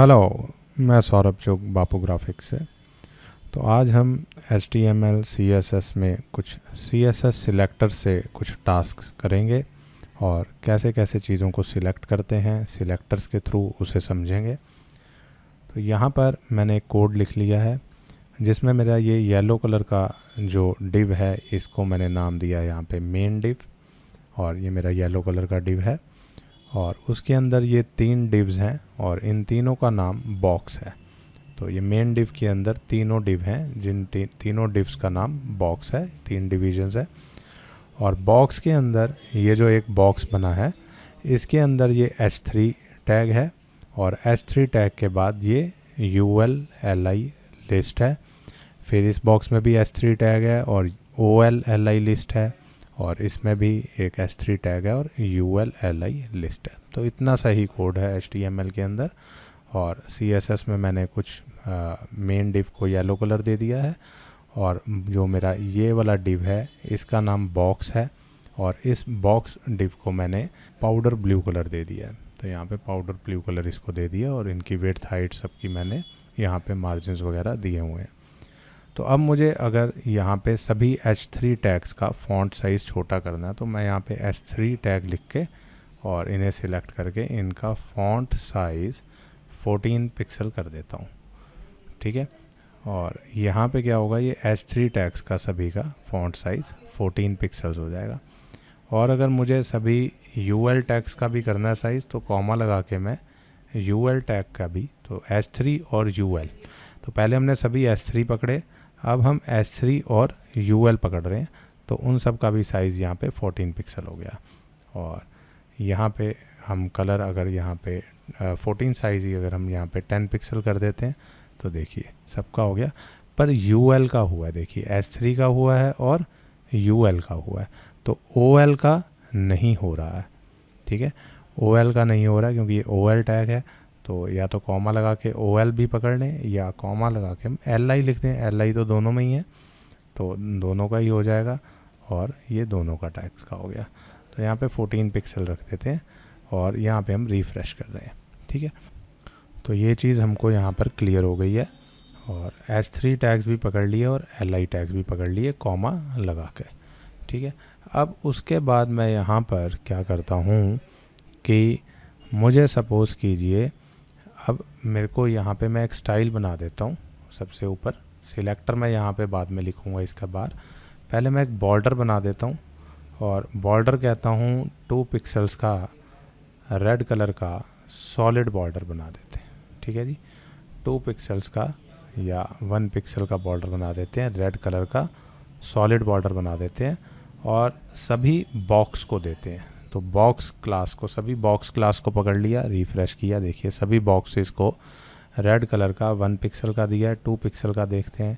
Hello, मैं सौरभ चौक बापू graphics से। तो आज हम HTML CSS में कुछ CSS सिलेक्टर से कुछ टास्क्स करेंगे और कैसे कैसे चीज़ों को सिलेक्ट करते हैं सिलेक्टर्स के थ्रू उसे समझेंगे। तो यहाँ पर मैंने एक कोड लिख लिया है जिसमें मेरा ये येलो कलर का जो डिव है इसको मैंने नाम दिया है यहाँ पे मेन डिव, और ये मेरा येलो कलर का डिव है और उसके अंदर ये 3 डिव्स हैं और इन तीनों का नाम बॉक्स है। तो ये मेन डिव के अंदर तीनों डिव हैं जिन तीनों डिव्स का नाम बॉक्स है, 3 डिविजन्स है। और बॉक्स के अंदर ये जो एक बॉक्स बना है इसके अंदर ये H3 टैग है और H3 टैग के बाद ये UL LI लिस्ट है। फिर इस बॉक्स में भी H3 टैग है और OL LI लिस्ट है और इसमें भी एक H3 टैग है और UL LI लिस्ट है। तो इतना सही कोड है HTML के अंदर। और CSS में मैंने कुछ मेन डिव को येलो कलर दे दिया है और जो मेरा ये वाला डिव है इसका नाम बॉक्स है और इस बॉक्स डिव को मैंने पाउडर ब्लू कलर दे दिया है। तो यहाँ पे पाउडर ब्लू कलर इसको दे दिया और इनकी विड्थ हाइट सबकी मैंने यहाँ पे मार्जिन्स वगैरह दिए हुए हैं। तो अब मुझे अगर यहाँ पे सभी H3 टैग्स का फ़ॉन्ट साइज़ छोटा करना है तो मैं यहाँ पे H3 टैग लिख के और इन्हें सिलेक्ट करके इनका फ़ॉन्ट साइज़ 14 पिक्सल कर देता हूँ, ठीक है। और यहाँ पे क्या होगा, ये H3 टैग्स का सभी का फ़ॉन्ट साइज़ 14 पिक्सल्स हो जाएगा। और अगर मुझे सभी UL टैग्स का भी करना है साइज़ तो कॉमा लगा के मैं UL टैग का भी, तो H3 और UL, तो पहले हमने सभी H3 पकड़े, अब हम H3 और UL पकड़ रहे हैं तो उन सब का भी साइज़ यहाँ पे 14 पिक्सल हो गया। और यहाँ पे हम कलर अगर यहाँ पे 14 साइज़ ही अगर हम यहाँ पे 10 पिक्सल कर देते हैं तो देखिए सबका हो गया। पर UL का हुआ है, देखिए H3 का हुआ है और UL का हुआ है, तो OL का नहीं हो रहा है, ठीक है। OL का नहीं हो रहा है क्योंकि ये OL टैग है, तो या तो कॉमा लगा के OL भी पकड़ लें या कॉमा लगा के हम LI लिख दें। LI तो दोनों में ही है तो दोनों का ही हो जाएगा और ये दोनों का टैग्स का हो गया। तो यहाँ पे 14 पिक्सल रख देते हैं और यहाँ पे हम रिफ़्रेश कर रहे हैं, ठीक है। तो ये चीज़ हमको यहाँ पर क्लियर हो गई है और H3 टैग्स भी पकड़ लिए और LI टैग्स भी पकड़ लिए कॉमा लगा के, ठीक है। अब उसके बाद मैं यहाँ पर क्या करता हूँ कि मुझे सपोज़ कीजिए अब मेरे को यहाँ पे मैं एक स्टाइल बना देता हूँ। सबसे ऊपर सिलेक्टर मैं यहाँ पे बाद में लिखूँगा इसका बार, पहले मैं एक बॉर्डर बना देता हूँ और बॉर्डर कहता हूँ 2 पिक्सल्स का रेड कलर का सॉलिड बॉर्डर बना देते हैं, ठीक है जी। 2 पिक्सल्स का या 1 पिक्सल का बॉर्डर बना देते हैं, रेड कलर का सॉलिड बॉर्डर बना देते हैं और सभी बॉक्स को देते हैं। तो बॉक्स क्लास को, सभी बॉक्स क्लास को पकड़ लिया, रिफ़्रेश किया, देखिए सभी बॉक्सेस को रेड कलर का 1 पिक्सल का दिया है। 2 पिक्सल का देखते हैं,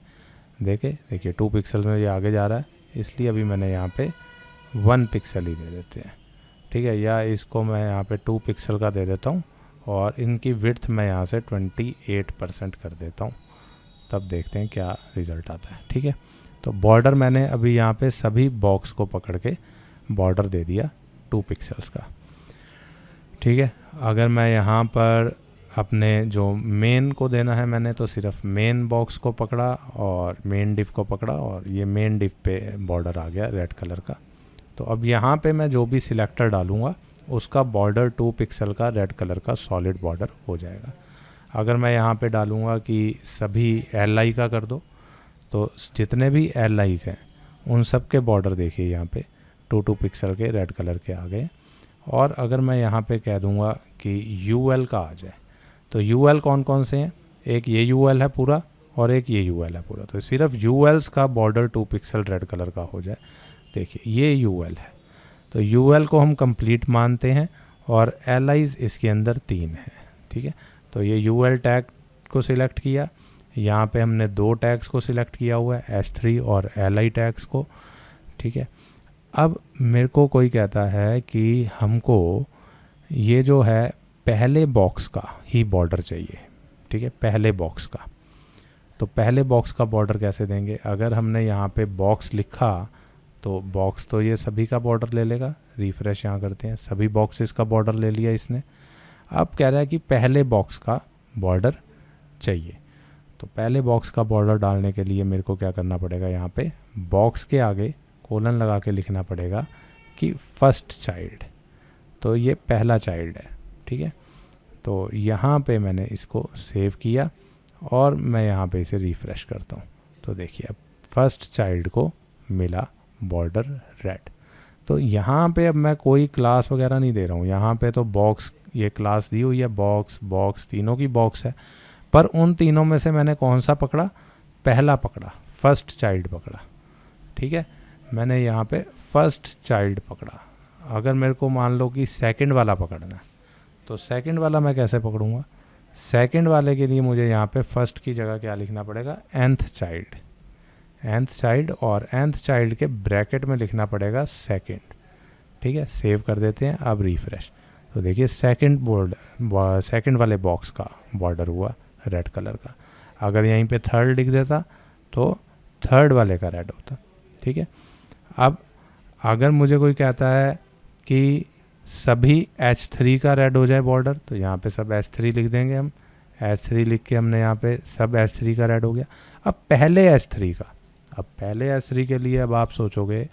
देखिए 2 पिक्सल में ये आगे जा रहा है, इसलिए अभी मैंने यहाँ पे 1 पिक्सल ही दे देते हैं, ठीक है। या इसको मैं यहाँ पे 2 पिक्सल का दे देता हूँ और इनकी विड्थ मैं यहाँ से 28% कर देता हूँ, तब देखते हैं क्या रिज़ल्ट आता है, ठीक है। तो बॉर्डर मैंने अभी यहाँ पे सभी बॉक्स को पकड़ के बॉर्डर दे दिया 2 पिक्सल्स का, ठीक है। अगर मैं यहाँ पर अपने जो मेन को देना है मैंने तो सिर्फ मेन बॉक्स को पकड़ा और मेन डिव को पकड़ा और ये मेन डिव पे बॉर्डर आ गया रेड कलर का। तो अब यहाँ पे मैं जो भी सिलेक्टर डालूँगा उसका बॉर्डर 2 पिक्सल का रेड कलर का सॉलिड बॉर्डर हो जाएगा। अगर मैं यहाँ पे डालूँगा कि सभी LI का कर दो तो जितने भी LIs हैं उन सब के बॉर्डर देखिए यहाँ पे 2 पिक्सल के रेड कलर के आ गए। और अगर मैं यहाँ पे कह दूँगा कि UL का आ जाए तो UL कौन कौन से हैं, एक ये UL है पूरा और एक ये UL है पूरा, तो सिर्फ ULs का बॉर्डर 2 पिक्सल रेड कलर का हो जाए। देखिए ये UL है तो UL को हम कंप्लीट मानते हैं और LIs इसके अंदर 3 हैं, ठीक है। तो ये UL टैग को सिलेक्ट किया, यहाँ पे हमने 2 टैग्स को सिलेक्ट किया हुआ है H3 और LI टैग्स को, ठीक है। अब मेरे को कोई कहता है कि हमको ये जो है पहले बॉक्स का ही बॉर्डर चाहिए, ठीक है, पहले बॉक्स का। तो पहले बॉक्स का बॉर्डर कैसे देंगे, अगर हमने यहाँ पे बॉक्स लिखा तो बॉक्स तो ये सभी का बॉर्डर ले लेगा, रिफ़्रेश यहाँ करते हैं, सभी बॉक्सेस का बॉर्डर ले लिया इसने। अब कह रहा है कि पहले बॉक्स का बॉर्डर चाहिए। तो पहले बॉक्स का बॉर्डर डालने के लिए मेरे को क्या करना पड़ेगा, यहाँ पे बॉक्स के आगे कोलन लगा के लिखना पड़ेगा कि फर्स्ट चाइल्ड। तो ये पहला चाइल्ड है, ठीक है। तो यहाँ पे मैंने इसको सेव किया और मैं यहाँ पे इसे रिफ़्रेश करता हूँ। तो देखिए अब फर्स्ट चाइल्ड को मिला बॉर्डर रेड। तो यहाँ पे अब मैं कोई क्लास वगैरह नहीं दे रहा हूँ, यहाँ पे तो बॉक्स ये क्लास दी हुई है, बॉक्स तीनों की बॉक्स है। पर उन तीनों में से मैंने कौन सा पकड़ा, पहला पकड़ा, फर्स्ट चाइल्ड पकड़ा, ठीक है। मैंने यहाँ पे फर्स्ट चाइल्ड पकड़ा। अगर मेरे को मान लो कि सेकंड वाला पकड़ना है तो सेकंड वाला मैं कैसे पकड़ूंगा, सेकंड वाले के लिए मुझे यहाँ पे फर्स्ट की जगह क्या लिखना पड़ेगा, nth चाइल्ड, और nth चाइल्ड के ब्रैकेट में लिखना पड़ेगा सेकंड, ठीक है। सेव कर देते हैं, अब रिफ्रेश। तो देखिए सेकंड वाले बॉक्स का बॉर्डर हुआ रेड कलर का। अगर यहीं पे थर्ड लिख देता तो थर्ड वाले का रेड होता, ठीक है। अब अगर मुझे कोई कहता है कि सभी H3 का रेड हो जाए बॉर्डर, तो यहाँ पे सब H3 लिख देंगे हम। H3 लिख के हमने यहाँ पे सब H3 का रेड हो गया। अब पहले H3 के लिए अब आप सोचोगे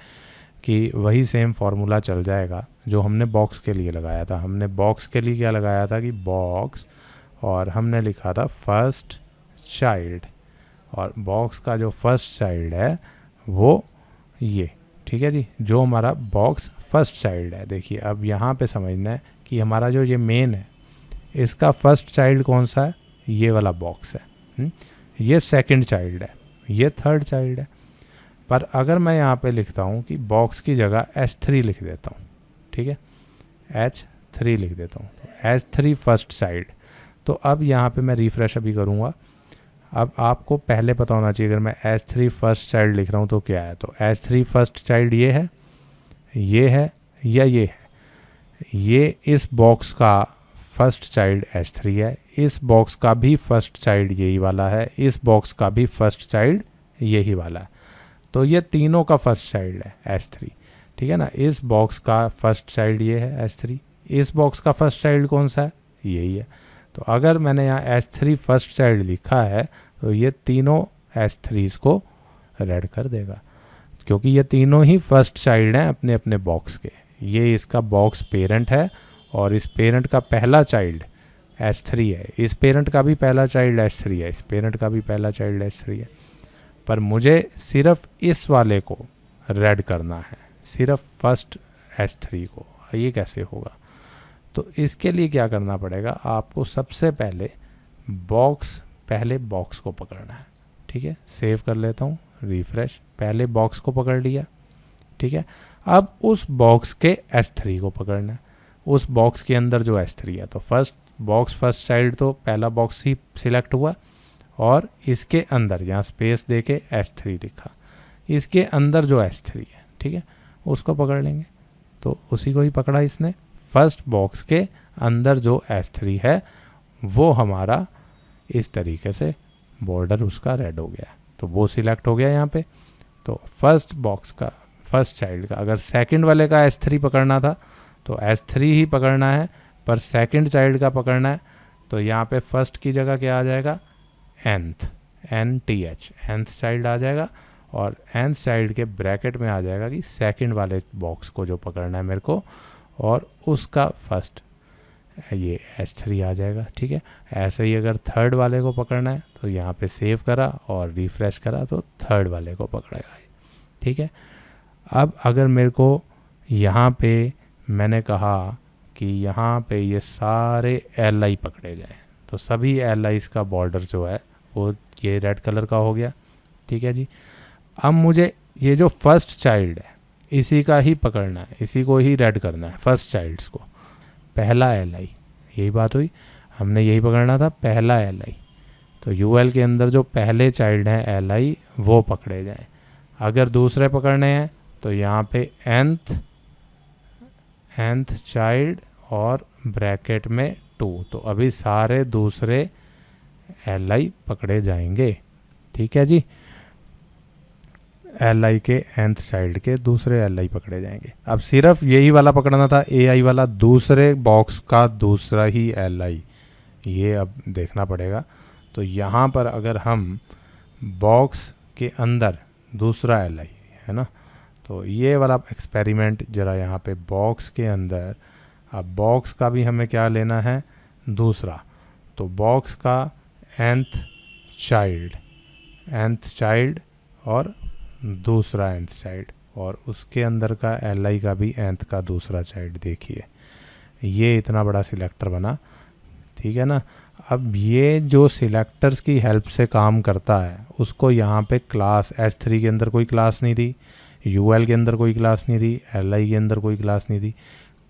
कि वही सेम फार्मूला चल जाएगा जो हमने बॉक्स के लिए लगाया था। हमने बॉक्स के लिए क्या लगाया था कि बॉक्स, और हमने लिखा था फर्स्ट चाइल्ड, और बॉक्स का जो फर्स्ट चाइल्ड है वो ये, ठीक है जी, जो हमारा बॉक्स फर्स्ट चाइल्ड है। देखिए अब यहाँ पे समझना है कि हमारा जो ये मेन है इसका फर्स्ट चाइल्ड कौन सा है, ये वाला बॉक्स है। ये सेकंड चाइल्ड है, ये थर्ड चाइल्ड है। पर अगर मैं यहाँ पे लिखता हूँ कि बॉक्स की जगह H3 लिख देता हूँ, ठीक है, H3 लिख देता हूँ, H3 फर्स्ट चाइल्ड। तो अब यहाँ पे मैं रिफ्रेश अभी करूँगा। अब आपको पहले पता होना चाहिए, अगर मैं H3 फर्स्ट चाइल्ड लिख रहा हूँ तो क्या है। तो H3 फर्स्ट चाइल्ड ये है या ये है। ये इस बॉक्स का फर्स्ट चाइल्ड H3 है, इस बॉक्स का भी फर्स्ट चाइल्ड यही वाला है, इस बॉक्स का भी फर्स्ट चाइल्ड यही वाला है। तो ये तीनों का फर्स्ट चाइल्ड है H3, ठीक है ना। इस बॉक्स का फर्स्ट चाइल्ड ये है H3, इस बॉक्स का फर्स्ट चाइल्ड कौन सा है, यही है। तो अगर मैंने यहाँ H3 फर्स्ट चाइल्ड लिखा है तो ये तीनों H3s को रेड कर देगा, क्योंकि ये तीनों ही फर्स्ट चाइल्ड हैं अपने अपने बॉक्स के। ये इसका बॉक्स पेरेंट है और इस पेरेंट का पहला चाइल्ड H3 है, इस पेरेंट का भी पहला चाइल्ड H3 है, इस पेरेंट का भी पहला चाइल्ड H3 है। पर मुझे सिर्फ इस वाले को रेड करना है, सिर्फ फर्स्ट H3 को। ये कैसे होगा, तो इसके लिए क्या करना पड़ेगा, आपको सबसे पहले पहले बॉक्स को पकड़ना है, ठीक है। सेव कर लेता हूँ, रिफ्रेश। पहले बॉक्स को पकड़ लिया, ठीक है। अब उस बॉक्स के H3 को पकड़ना है, उस बॉक्स के अंदर जो H3 है। तो फर्स्ट चाइल्ड तो पहला बॉक्स ही सिलेक्ट हुआ, और इसके अंदर यहाँ स्पेस दे के H3 लिखा, इसके अंदर जो H3 है, ठीक है, उसको पकड़ लेंगे। तो उसी को ही पकड़ा इसने। फर्स्ट बॉक्स के अंदर जो H3 है वो हमारा इस तरीके से बॉर्डर उसका रेड हो गया, तो वो सिलेक्ट हो गया यहाँ पे। तो फर्स्ट बॉक्स का फर्स्ट चाइल्ड का, अगर सेकंड वाले का H3 पकड़ना था तो H3 ही पकड़ना है, पर सेकंड चाइल्ड का पकड़ना है तो यहाँ पे फर्स्ट की जगह क्या आ जाएगा, nth चाइल्ड आ जाएगा, और nth चाइल्ड के ब्रैकेट में आ जाएगा कि सेकंड वाले बॉक्स को जो पकड़ना है मेरे को, और उसका फर्स्ट ये H3 आ जाएगा, ठीक है। ऐसे ही अगर थर्ड वाले को पकड़ना है तो यहाँ पे सेव करा और रिफ्रेश करा तो थर्ड वाले को पकड़ेगा, ठीक है। अब अगर मेरे को यहाँ पे मैंने कहा कि यहाँ पे ये सारे Li पकड़े जाए, तो सभी Li's का बॉर्डर जो है वो ये रेड कलर का हो गया, ठीक है जी। अब मुझे ये जो फर्स्ट चाइल्ड है इसी का ही पकड़ना है, इसी को ही रेड करना है, फर्स्ट चाइल्ड्स को। पहला Li, यही बात हुई, हमने यही पकड़ना था, पहला Li। तो UL के अंदर जो पहले चाइल्ड हैं Li वो पकड़े जाएं। अगर दूसरे पकड़ने हैं तो यहाँ पे nth चाइल्ड और ब्रैकेट में 2, तो अभी सारे दूसरे Li पकड़े जाएंगे, ठीक है जी। Li के nth चाइल्ड के दूसरे Li पकड़े जाएंगे। अब सिर्फ यही वाला पकड़ना था, AI वाला, दूसरे बॉक्स का दूसरा ही Li, ये अब देखना पड़ेगा। तो यहाँ पर अगर हम बॉक्स के अंदर दूसरा एल आई है ना, तो ये वाला एक्सपेरिमेंट ज़रा यहाँ पे बॉक्स के अंदर, अब बॉक्स का भी हमें क्या लेना है, दूसरा। तो बॉक्स का nth चाइल्ड और दूसरा nth चाइल्ड, और उसके अंदर का एल आई का भी nth का दूसरा चाइल्ड। देखिए ये इतना बड़ा सिलेक्टर बना, ठीक है ना। अब ये जो सिलेक्टर्स की हेल्प से काम करता है, उसको यहाँ पे क्लास S3 के अंदर कोई क्लास नहीं दी, UL के अंदर कोई क्लास नहीं दी, LI के अंदर कोई क्लास नहीं दी,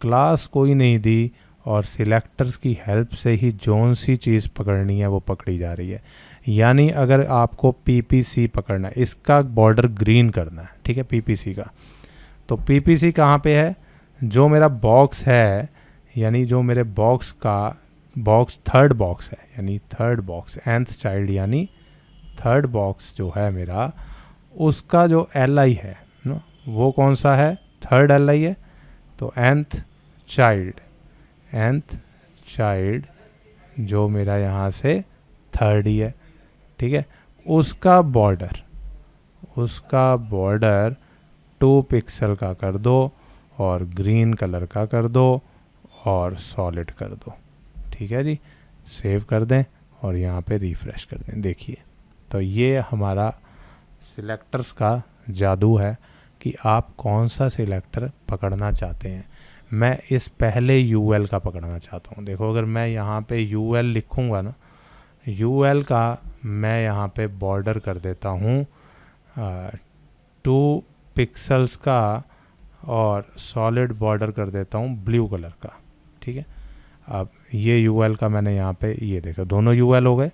क्लास कोई नहीं दी, और सिलेक्टर्स की हेल्प से ही जौन सी चीज़ पकड़नी है वो पकड़ी जा रही है। यानी अगर आपको PPC पकड़ना है, इसका बॉर्डर ग्रीन करना है, ठीक है, PPC का, तो PPC कहाँ पे है, जो मेरा बॉक्स है, यानी जो मेरे बॉक्स का बॉक्स थर्ड बॉक्स है, यानी थर्ड बॉक्स nth चाइल्ड, यानी थर्ड बॉक्स जो है मेरा, उसका जो LI है ना, वो कौन सा है, थर्ड LI है। तो nth चाइल्ड जो मेरा यहाँ से थर्ड ही है, ठीक है, उसका बॉर्डर 2 पिक्सल का कर दो, और ग्रीन कलर का कर दो, और सॉलिड कर दो, ठीक है जी। सेव कर दें और यहाँ पे रिफ़्रेश कर दें। देखिए तो ये हमारा सिलेक्टर्स का जादू है कि आप कौन सा सिलेक्टर पकड़ना चाहते हैं। मैं इस पहले UL का पकड़ना चाहता हूँ। देखो अगर मैं यहाँ पे UL लिखूँगा ना, UL का मैं यहाँ पे बॉर्डर कर देता हूँ 2 पिक्सल्स का, और सॉलिड बॉर्डर कर देता हूँ ब्लू कलर का, ठीक है। अब ये UL का मैंने यहाँ पे, ये देखो दोनों UL हो गए,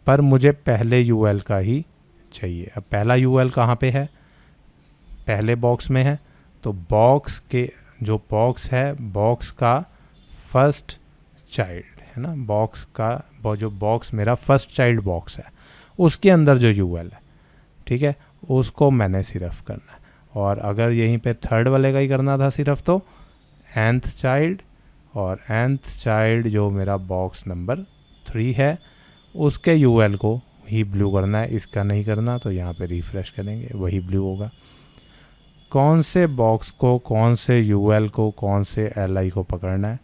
पर मुझे पहले UL का ही चाहिए। अब पहला UL कहाँ पे है, पहले बॉक्स में है। तो बॉक्स के जो बॉक्स है, बॉक्स का फर्स्ट चाइल्ड है ना, बॉक्स का जो बॉक्स मेरा फर्स्ट चाइल्ड बॉक्स है, उसके अंदर जो UL है, ठीक है, उसको मैंने सिर्फ करना है। और अगर यहीं पे थर्ड वाले का ही करना था सिर्फ, तो nth चाइल्ड, और nth चाइल्ड जो मेरा बॉक्स नंबर 3 है, उसके UL को ही ब्लू करना है, इसका नहीं करना। तो यहाँ पे रिफ़्रेश करेंगे, वही ब्लू होगा। कौन से बॉक्स को, कौन से UL को, कौन से LI को पकड़ना है,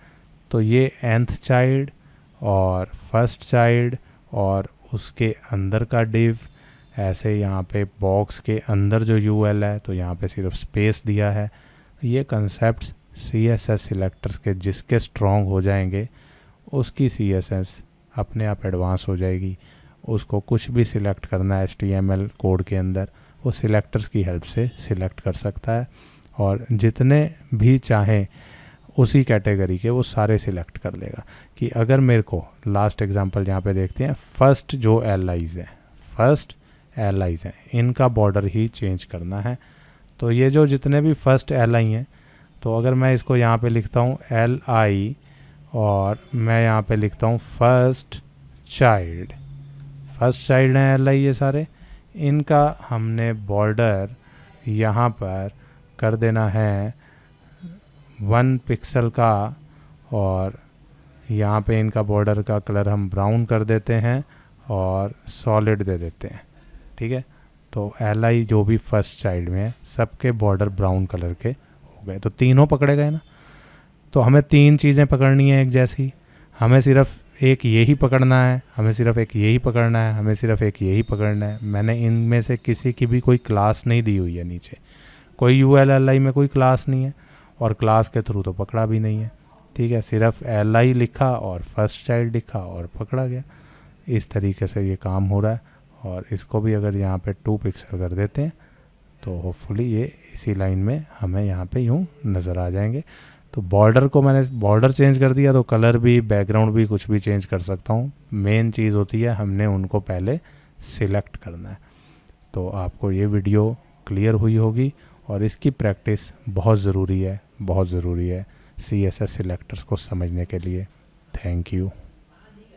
तो ये nth चाइल्ड और फर्स्ट चाइल्ड और उसके अंदर का डिव, ऐसे यहाँ पे बॉक्स के अंदर जो UL है, तो यहाँ पे सिर्फ स्पेस दिया है। ये कंसेप्ट CSS सिलेक्टर्स के जिसके स्ट्रॉन्ग हो जाएंगे, उसकी CSS अपने आप एडवांस हो जाएगी। उसको कुछ भी सिलेक्ट करना है HTML कोड के अंदर, वो सिलेक्टर्स की हेल्प से सिलेक्ट कर सकता है, और जितने भी चाहें उसी कैटेगरी के वो सारे सिलेक्ट कर लेगा। कि अगर मेरे को लास्ट एग्जांपल यहाँ पे देखते हैं, फर्स्ट जो LIs हैं इनका बॉर्डर ही चेंज करना है। तो ये जो जितने भी फर्स्ट LI हैं, तो अगर मैं इसको यहाँ पे लिखता हूँ LI, और मैं यहाँ पे लिखता हूँ फर्स्ट चाइल्ड हैं LI ये सारे, इनका हमने बॉर्डर यहाँ पर कर देना है 1 पिक्सल का, और यहाँ पे इनका बॉर्डर का कलर हम ब्राउन कर देते हैं और सॉलिड दे देते हैं, ठीक है। तो LI जो भी फर्स्ट चाइल्ड में है, सबके बॉर्डर ब्राउन कलर के हो गए। तो तीनों पकड़े गए ना। तो हमें 3 चीज़ें पकड़नी है एक जैसी, हमें सिर्फ एक यही पकड़ना है, हमें सिर्फ एक यही पकड़ना है, हमें सिर्फ एक यही पकड़ना है। मैंने इनमें से किसी की भी कोई क्लास नहीं दी हुई है, नीचे कोई UL LI में कोई क्लास नहीं है, और क्लास के थ्रू तो पकड़ा भी नहीं है, ठीक है। सिर्फ LI लिखा और फर्स्ट चाइल्ड लिखा और पकड़ा गया। इस तरीके से ये काम हो रहा है। और इसको भी अगर यहाँ पे 2 पिक्सल कर देते हैं, तो होपफुली ये इसी लाइन में हमें यहाँ पे यूँ नज़र आ जाएंगे। तो बॉर्डर को मैंने बॉर्डर चेंज कर दिया, तो कलर भी, बैकग्राउंड भी, कुछ भी चेंज कर सकता हूँ। मेन चीज़ होती है हमने उनको पहले सिलेक्ट करना है। तो आपको ये वीडियो क्लियर हुई होगी, और इसकी प्रैक्टिस बहुत ज़रूरी है CSS सिलेक्टर्स को समझने के लिए। Thank you.